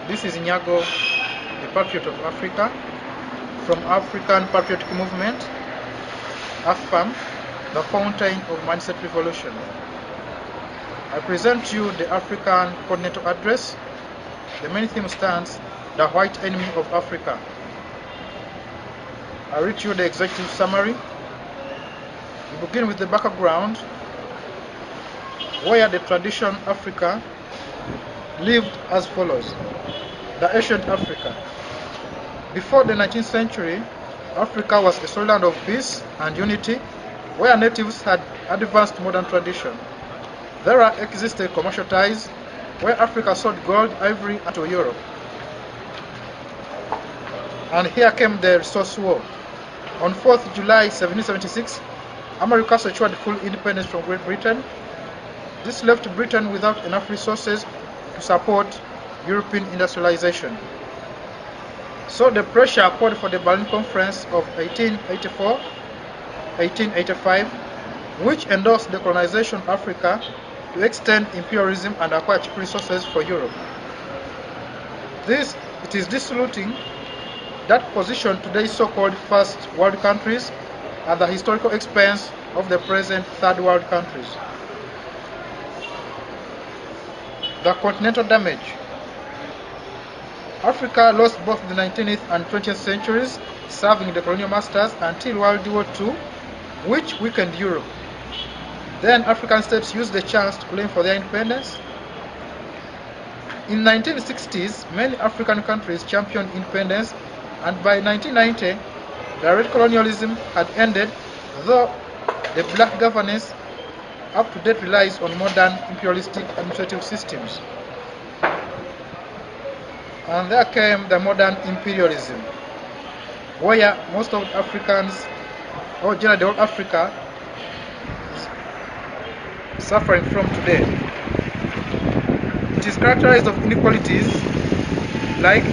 This is Nyago, the Patriot of Africa, from African Patriotic Movement, AFPAM, the fountain of mindset revolution. I present to you the African Continental Address. The main theme stands, the white enemy of Africa. I read to you the executive summary. We begin with the background, where the tradition Africa lived as follows. The ancient Africa. Before the 19th century, Africa was a solid land of peace and unity, where natives had advanced modern tradition. There existed commercial ties, where Africa sold gold, ivory, to Europe. And here came the Resource War. On 4th July 1776, America secured full independence from Great Britain. This left Britain without enough resources to support European industrialization. So the pressure called for the Berlin Conference of 1884-1885, which endorsed the colonization of Africa to extend imperialism and acquire cheap resources for Europe. It is this looting that positioned today's so-called first world countries at the historical expense of the present third world countries. The continental damage. Africa lost both the 19th and 20th centuries serving the colonial masters until World War II, which weakened Europe. Then African states used the chance to claim for their independence. In the 1960s, many African countries championed independence, and by 1990, the red colonialism had ended, though the black governance up to date relies on modern imperialistic administrative systems. And there came the modern imperialism, where most of Africans, or generally the whole Africa, is suffering from today. It is characterized of inequalities like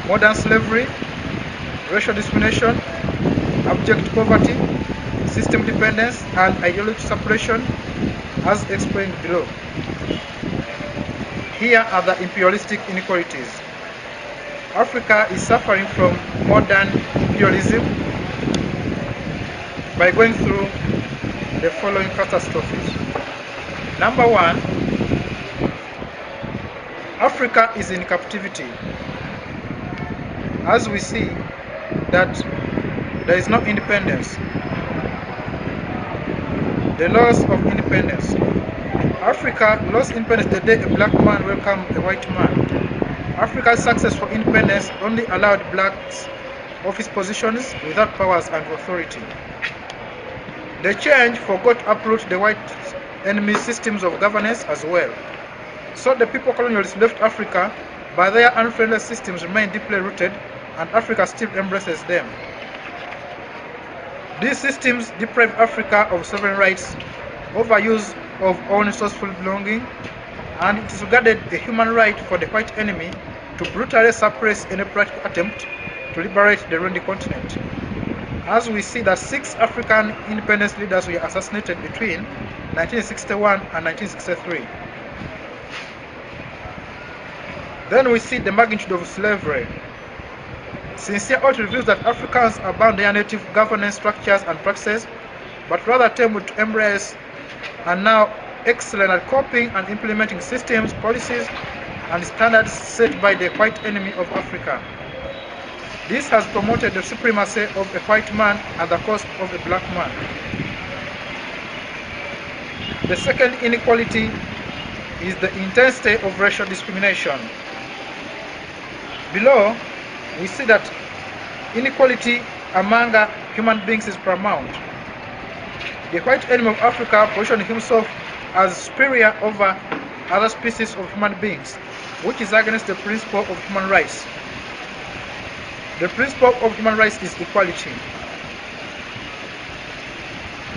modern slavery, racial discrimination, abject poverty, system dependence, and ideological suppression, as explained below. Here are the imperialistic inequalities. Africa is suffering from modern imperialism by going through the following catastrophes. Number one, Africa is in captivity. As we see that there is no independence, the loss of independence. Africa lost independence the day a black man welcomed a white man. Africa's success for independence only allowed blacks office positions without powers and authority. The change forgot to uproot the white enemy systems of governance as well. So the people colonialists left Africa, but their unfriendly systems remain deeply rooted, and Africa still embraces them. These systems deprive Africa of sovereign rights, overuse of own resourceful belonging, and it is regarded a human right for the white enemy to brutally suppress any practical attempt to liberate the Rundi continent. As we see that 6 African independence leaders were assassinated between 1961 and 1963. Then we see the magnitude of slavery. Sincere audit reveals that Africans abandoned their native governance structures and practices, but rather attempted to embrace and now excellent at copying and implementing systems, policies, and standards set by the white enemy of Africa. This has promoted the supremacy of a white man at the cost of a black man. The second inequality is the intensity of racial discrimination. Below, we see that inequality among human beings is paramount. The white enemy of Africa positioned himself as superior over other species of human beings, which is against the principle of human rights. The principle of human rights is equality.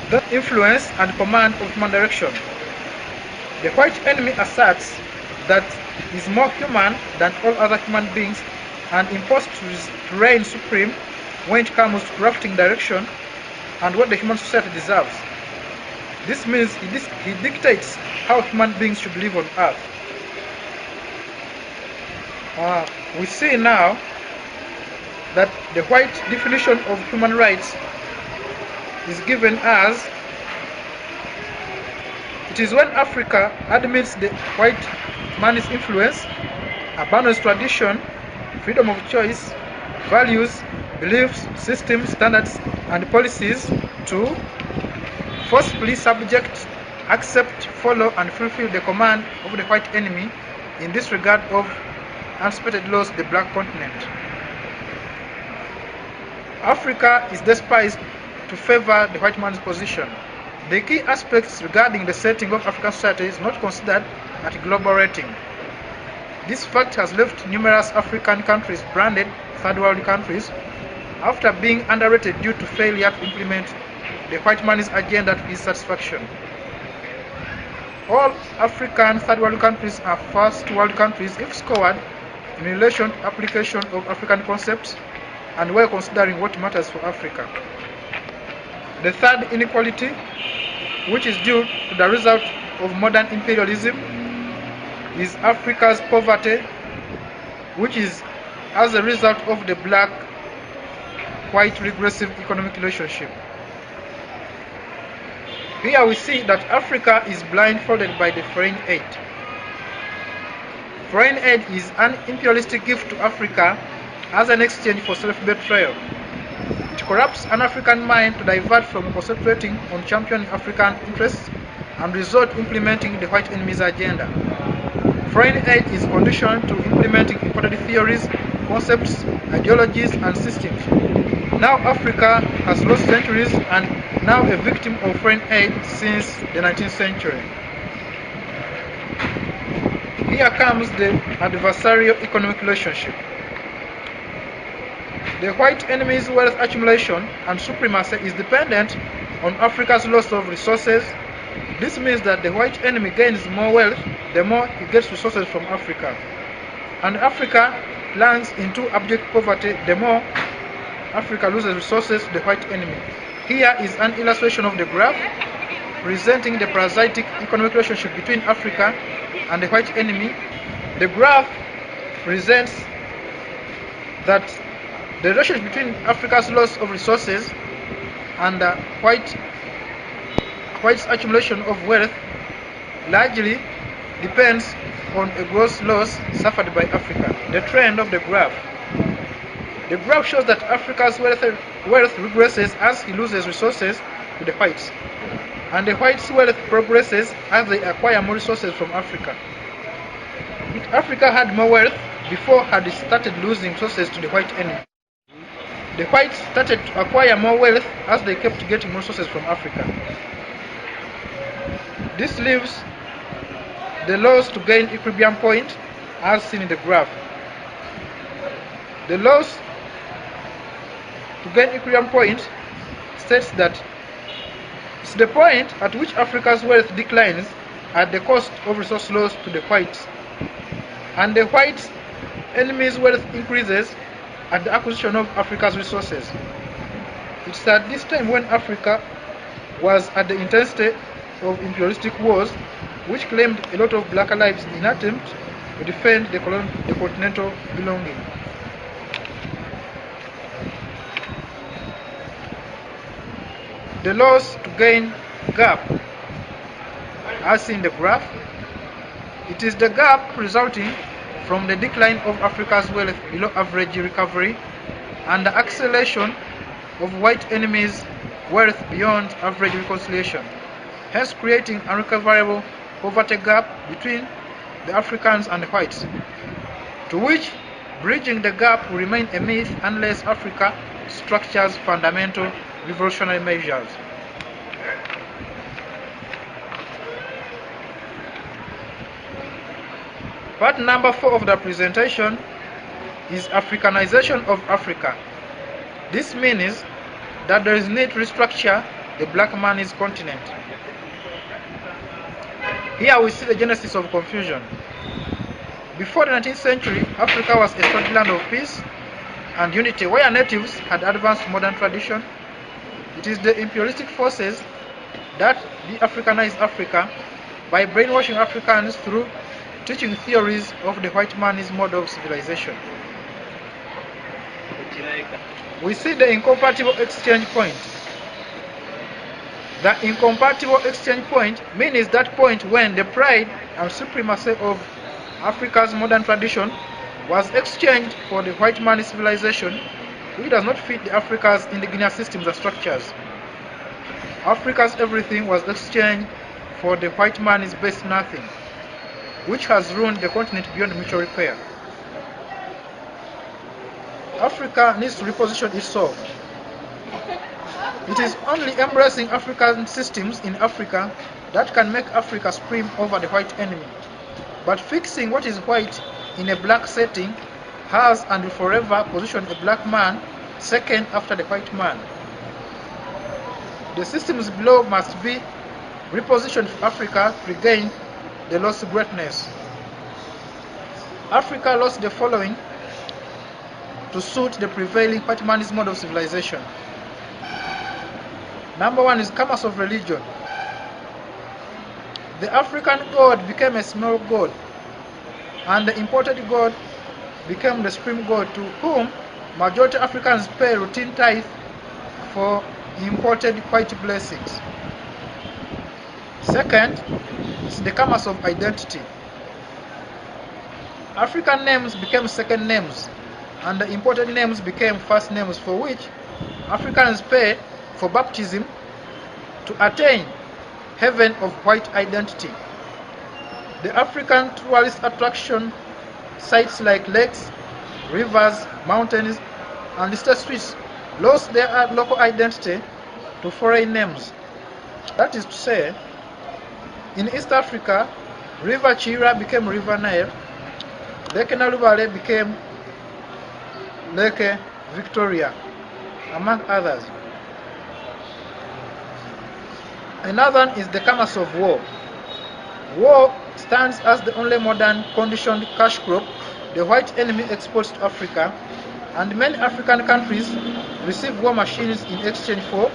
The influence and command of human direction. The white enemy asserts that he is more human than all other human beings and imposes to reign supreme when it comes to crafting direction and what the human society deserves. This means he dictates how human beings should live on earth. We see now that the white definition of human rights is given as it is when Africa admits the white man's influence, abandons tradition, freedom of choice, values, beliefs, systems, standards, and policies to forcefully subject, accept, follow, and fulfill the command of the white enemy in disregard of unsupported laws of the black continent. Africa is despised to favor the white man's position. The key aspects regarding the setting of African society is not considered at global rating. This fact has left numerous African countries branded third world countries after being underrated due to failure to implement the white man's agenda to his satisfaction. All African third world countries are first world countries if scored in relation to application of African concepts and while considering what matters for Africa. The third inequality, which is due to the result of modern imperialism, is Africa's poverty, which is as a result of the black-white regressive economic relationship. Here we see that Africa is blindfolded by the foreign aid. Foreign aid is an imperialistic gift to Africa as an exchange for self-betrayal. It corrupts an African mind to divert from concentrating on championing African interests and resort to implementing the white enemy's agenda. Foreign aid is conditioned to implementing imported theories, concepts, ideologies, and systems. Now Africa has lost centuries and now a victim of foreign aid since the 19th century. Here comes the adversarial economic relationship. The white enemy's wealth accumulation and supremacy is dependent on Africa's loss of resources. This means that the white enemy gains more wealth the more he gets resources from Africa. And Africa plunges into abject poverty the more Africa loses resources to the white enemy. Here is an illustration of the graph presenting the parasitic economic relationship between Africa and the white enemy. The graph presents that the relationship between Africa's loss of resources and the white's accumulation of wealth largely depends on a gross loss suffered by Africa. The trend of the graph. The graph shows that Africa's wealth regresses as he loses resources to the whites, and the whites' wealth progresses as they acquire more resources from Africa. If Africa had more wealth before had started losing resources to the white enemy. The whites started to acquire more wealth as they kept getting more resources from Africa. This leaves the loss to gain equilibrium point as seen in the graph. The loss to gain equilibrium point states that it's the point at which Africa's wealth declines at the cost of resource loss to the whites, and the whites' enemy's wealth increases at the acquisition of Africa's resources. It's at this time when Africa was at the intensity of imperialistic wars, which claimed a lot of black lives in an attempt to defend the continental belonging. The loss to gain gap, as seen in the graph, it is the gap resulting from the decline of Africa's wealth below average recovery and the acceleration of white enemies' wealth beyond average reconciliation, hence creating an unrecoverable poverty gap between the Africans and the whites, to which bridging the gap will remain a myth unless Africa structures fundamental revolutionary measures. Part number 4 of the presentation is Africanization of Africa. This means that there is need to restructure the black man's continent. Here we see the genesis of confusion. Before the 19th century, Africa was a solid land of peace and unity where natives had advanced modern tradition. It is the imperialistic forces that de-Africanized Africa by brainwashing Africans through teaching theories of the white man's model of civilization. We see the incompatible exchange point. The incompatible exchange point means that point when the pride and supremacy of Africa's modern tradition was exchanged for the white man's civilization, which does not fit the Africa's indigenous systems and structures. Africa's everything was exchanged for the white man's best nothing, which has ruined the continent beyond mutual repair. Africa needs to reposition itself. It is only embracing African systems in Africa that can make Africa supreme over the white enemy. But fixing what is white in a black setting has and will forever position a black man second after the white man. The systems below must be repositioned for Africa to regain the lost greatness. Africa lost the following to suit the prevailing white man's model of civilization. Number one is commerce of religion. The African god became a small god, and the imported god became the supreme god to whom majority Africans pay routine tithe for imported white blessings. Second is the commerce of identity. African names became second names, and the imported names became first names, for which Africans pay for baptism to attain heaven of white identity. The African tourist attraction sites like lakes, rivers, mountains, and state streets lost their local identity to foreign names. That is to say, in East Africa, River Chira became River Nile, Lake Nalubale became Lake Victoria, among others. Another is the commerce of war. War stands as the only modern conditioned cash crop the white enemy exports to Africa, and many African countries receive war machines in exchange for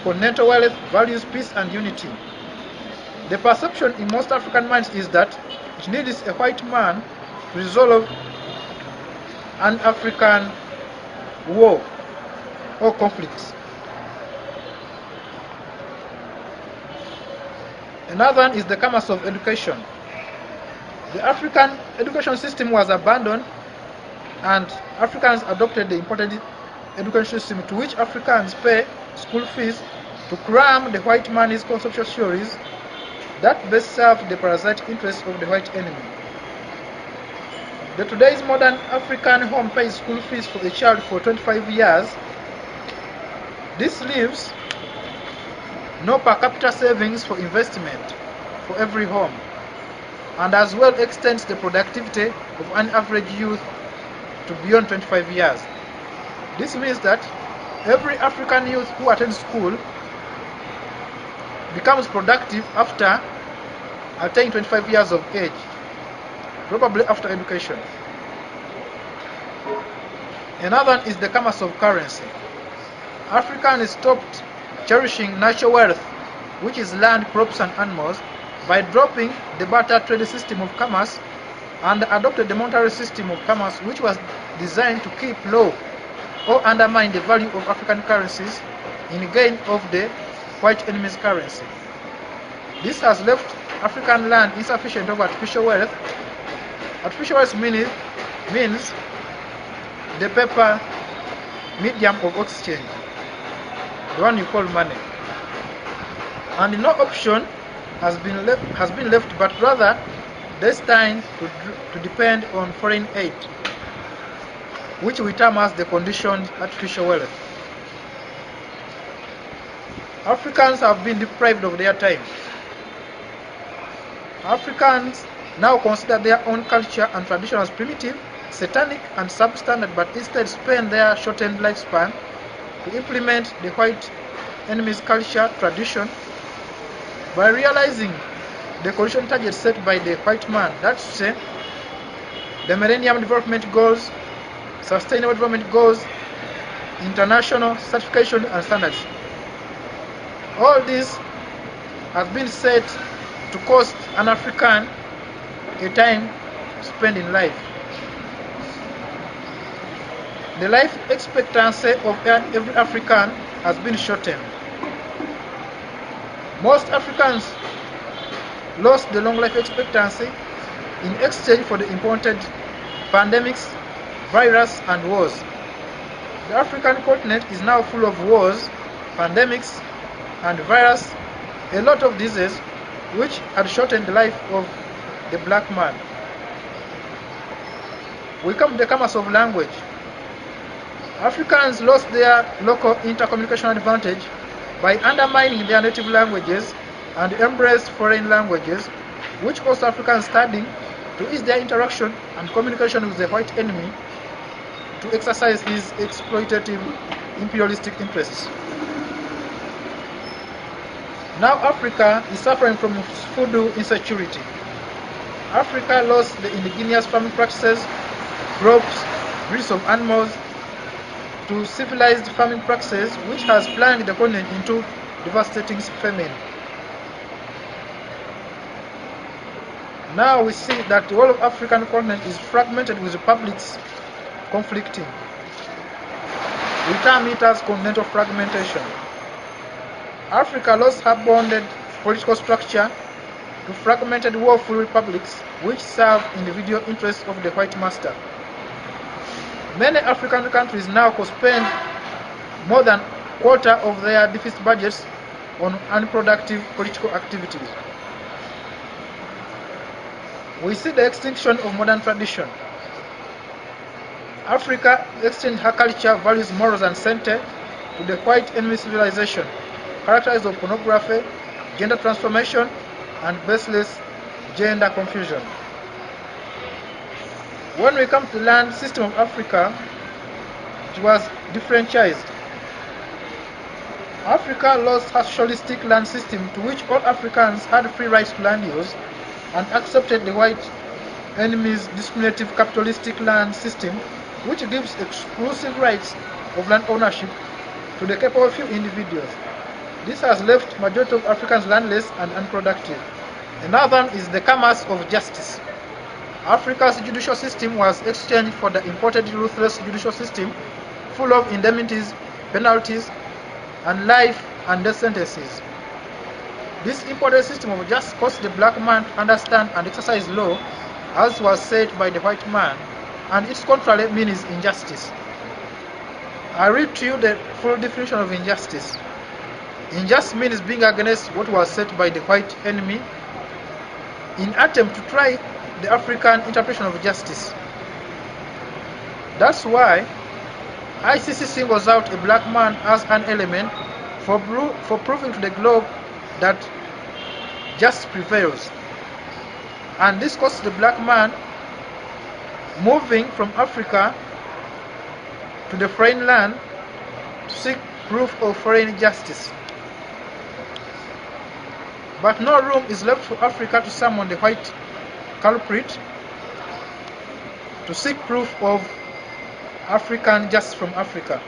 continental wealth, values, peace, and unity. The perception in most African minds is that it needs a white man to resolve an African war or conflicts. Another is the commerce of education. The African education system was abandoned, and Africans adopted the imported education system to which Africans pay school fees to cram the white man's conceptual theories that best serve the parasitic interests of the white enemy. The today's modern African home pays school fees for a child for 25 years. This leaves no per capita savings for investment for every home, and as well extends the productivity of an average youth to beyond 25 years. This means that every African youth who attends school becomes productive after attaining 25 years of age, probably after education. Another is the commerce of currency. Africans stopped cherishing natural wealth, which is land, crops, and animals, by dropping the barter trade system of commerce and adopted the monetary system of commerce, which was designed to keep low or undermine the value of African currencies in gain of the white enemy's currency. This has left African land insufficient of artificial wealth. Artificial wealth means the paper medium of exchange, the one you call money. And no option has been left but rather destined to depend on foreign aid, which we term as the conditioned artificial wealth. Africans have been deprived of their time. Africans now consider their own culture and tradition as primitive, satanic, and substandard, but instead spend their shortened lifespan to implement the white enemy's culture, tradition, by realizing the condition targets set by the white man, that's to say, the Millennium Development Goals, Sustainable Development Goals, international certification and standards. All this has been set to cost an African a time spent in life. The life expectancy of every African has been shortened. Most Africans lost the long life expectancy in exchange for the imported pandemics, virus, and wars. The African continent is now full of wars, pandemics, and virus, a lot of diseases which had shortened the life of the black man. We come to the commerce of language. Africans lost their local intercommunication advantage by undermining their native languages and embraced foreign languages, which caused Africans studying to ease their interaction and communication with the white enemy to exercise his exploitative imperialistic interests. Now Africa is suffering from food insecurity. Africa lost the indigenous farming practices, crops, breeds of animals, to civilized farming practices, which has plunged the continent into devastating famine. Now we see that the whole of African continent is fragmented with republics conflicting. We term it as continental fragmentation. Africa lost her bonded political structure to fragmented warful republics which serve individual interests of the white master. Many African countries now spend more than a quarter of their deficit budgets on unproductive political activities. We see the extinction of modern tradition. Africa exchanged her culture, values, morals, and sentiment to the white enemy civilization, characterized by pornography, gender transformation, and baseless gender confusion. When we come to the land system of Africa, it was differentialized. Africa lost her socialistic land system to which all Africans had free rights to land use and accepted the white enemy's discriminative capitalistic land system which gives exclusive rights of land ownership to the capable few individuals. This has left majority of Africans landless and unproductive. Another is the commerce of justice. Africa's judicial system was exchanged for the imported ruthless judicial system full of indemnities, penalties, and life and death sentences. This imported system of justice caused the black man to understand and exercise law as was said by the white man, and its contrary means injustice. I read to you the full definition of injustice. Injustice means being against what was said by the white enemy in attempt to try the African interpretation of justice. That's why ICC singles out a black man as an element for proving to the globe that justice prevails. And this causes the black man moving from Africa to the foreign land to seek proof of foreign justice. But no room is left for Africa to summon the white culprit to seek proof of African justice from Africa.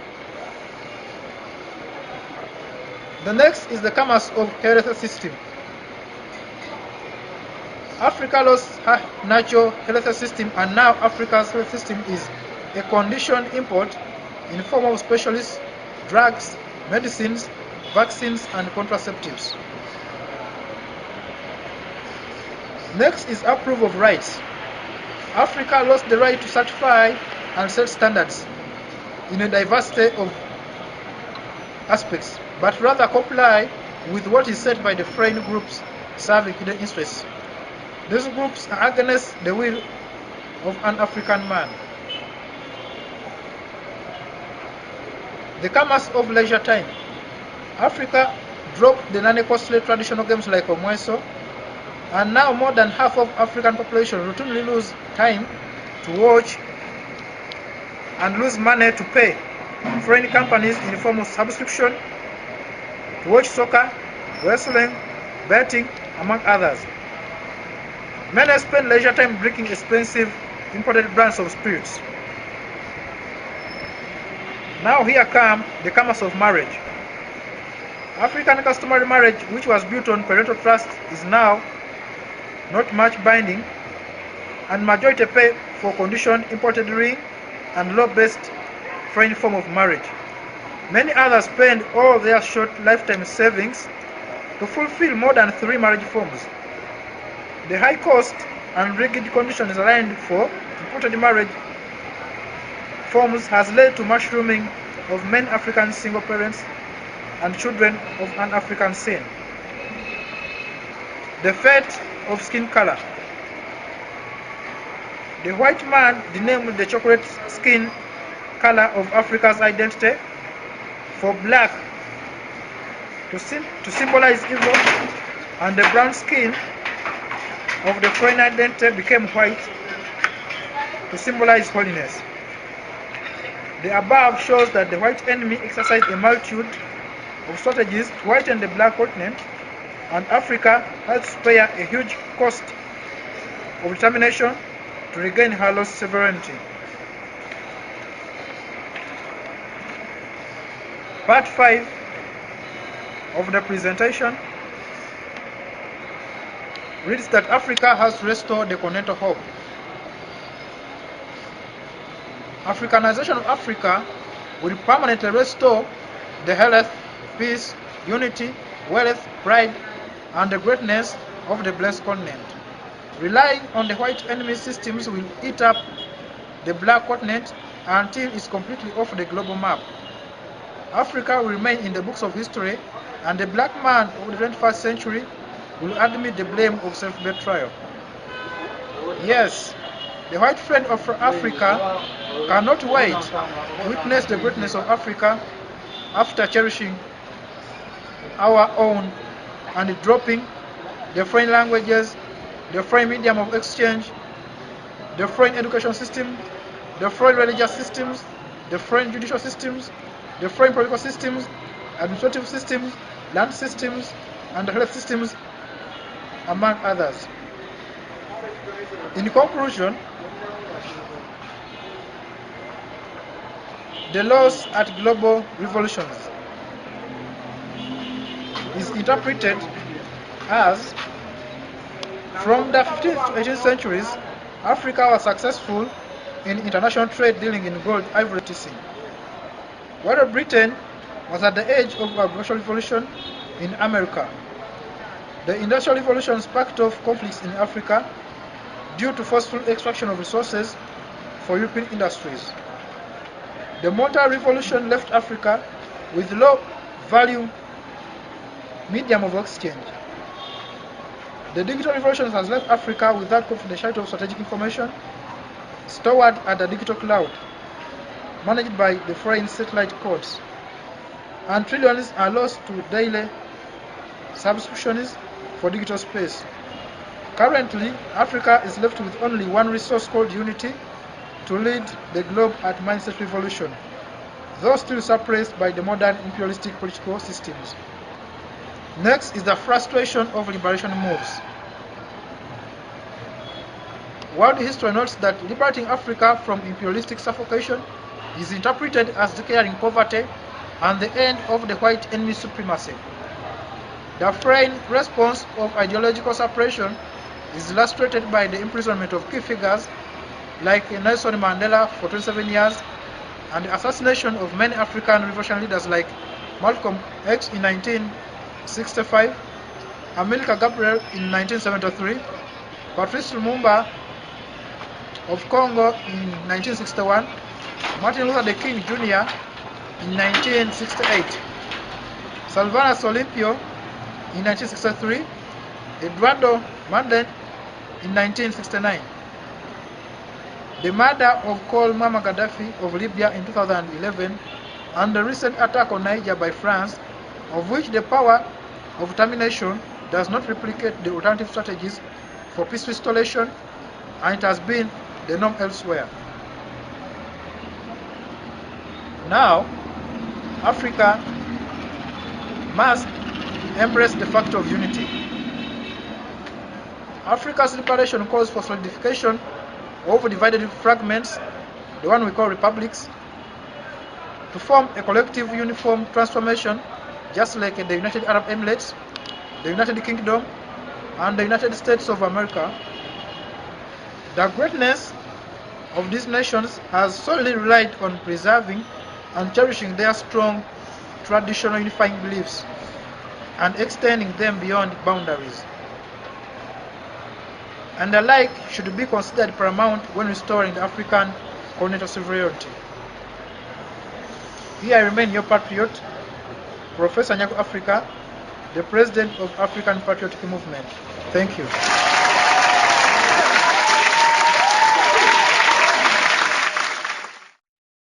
The next is the commerce of health system. Africa lost her natural health system, and now Africa's health system is a conditioned import in the form of specialists, drugs, medicines, vaccines, and contraceptives. Next is approval of rights. Africa lost the right to certify and set standards in a diversity of aspects, but rather comply with what is said by the foreign groups serving hidden interests. These groups are against the will of an African man. The commerce of leisure time. Africa dropped the non-costly traditional games like Omweso, and now more than half of African population routinely lose time to watch and lose money to pay foreign companies in the form of subscription to watch soccer, wrestling, betting, among others. Many spend leisure time drinking expensive imported brands of spirits. Now here come the commerce of marriage. African customary marriage, which was built on parental trust, is now not much binding and majority pay for conditioned imported ring and law-based foreign form of marriage. Many others spend all their short lifetime savings to fulfill more than 3 marriage forms. The high cost and rigid conditions aligned for imported marriage forms has led to mushrooming of many African single parents and children of an African sin. The fate of skin color. The white man denamed the chocolate skin color of Africa's identity for black to symbolize evil, and the brown skin of the foreign identity became white to symbolize holiness. The above shows that the white enemy exercised a multitude of strategies to whiten the black continent, and Africa had to pay a huge cost of determination to regain her lost sovereignty. Part 5 of the presentation reads that Africa has to restore the continental hope. Africanization of Africa will permanently restore the health, peace, unity, wealth, pride, and the greatness of the blessed continent. Relying on the white enemy systems will eat up the black continent until it's completely off the global map. Africa will remain in the books of history, and the black man of the 21st century will admit the blame of self-betrayal. Yes, the white friend of Africa cannot wait to witness the greatness of Africa after cherishing our own and dropping the foreign languages, the foreign medium of exchange, the foreign education system, the foreign religious systems, the foreign judicial systems, the foreign political systems, administrative systems, land systems, and health systems, among others. In conclusion, the loss at global revolutions is interpreted as, from the 15th to 18th centuries, Africa was successful in international trade dealing in gold, ivory, etc. While Britain was at the edge of a agricultural revolution in America. The Industrial Revolution sparked off conflicts in Africa due to forceful extraction of resources for European industries. The Motor Revolution left Africa with low-value medium of exchange. The Digital Revolution has left Africa without confidentiality of strategic information stored at the digital cloud, managed by the foreign satellite codes, and trillions are lost to daily subscriptions for digital space. Currently, Africa is left with only one resource called unity to lead the globe at mindset revolution, though still suppressed by the modern imperialistic political systems. Next is the frustration of liberation moves. World history notes that liberating Africa from imperialistic suffocation is interpreted as declaring poverty and the end of the white enemy supremacy. The foreign response of ideological suppression is illustrated by the imprisonment of key figures like Nelson Mandela for 27 years and the assassination of many African revolution leaders like Malcolm X in 1965, Amilcar Cabral in 1973, Patrice Lumumba of Congo in 1961, Martin Luther King Jr. in 1968, Salvador Solimpio in 1963, Eduardo Mandela in 1969. The murder of Col Muammar Gaddafi of Libya in 2011 and the recent attack on Niger by France, of which the power of termination does not replicate the alternative strategies for peace restoration, and it has been the norm elsewhere. Now, Africa must embrace the factor of unity. Africa's liberation calls for solidification of divided fragments, the one we call republics, to form a collective uniform transformation, just like the United Arab Emirates, the United Kingdom, and the United States of America. The greatness of these nations has solely relied on preserving and cherishing their strong traditional unifying beliefs and extending them beyond boundaries, and the like should be considered paramount when restoring the African continental sovereignty. Here I remain your patriot, Professor Nyago Africa, the President of African Patriotic Movement. Thank you.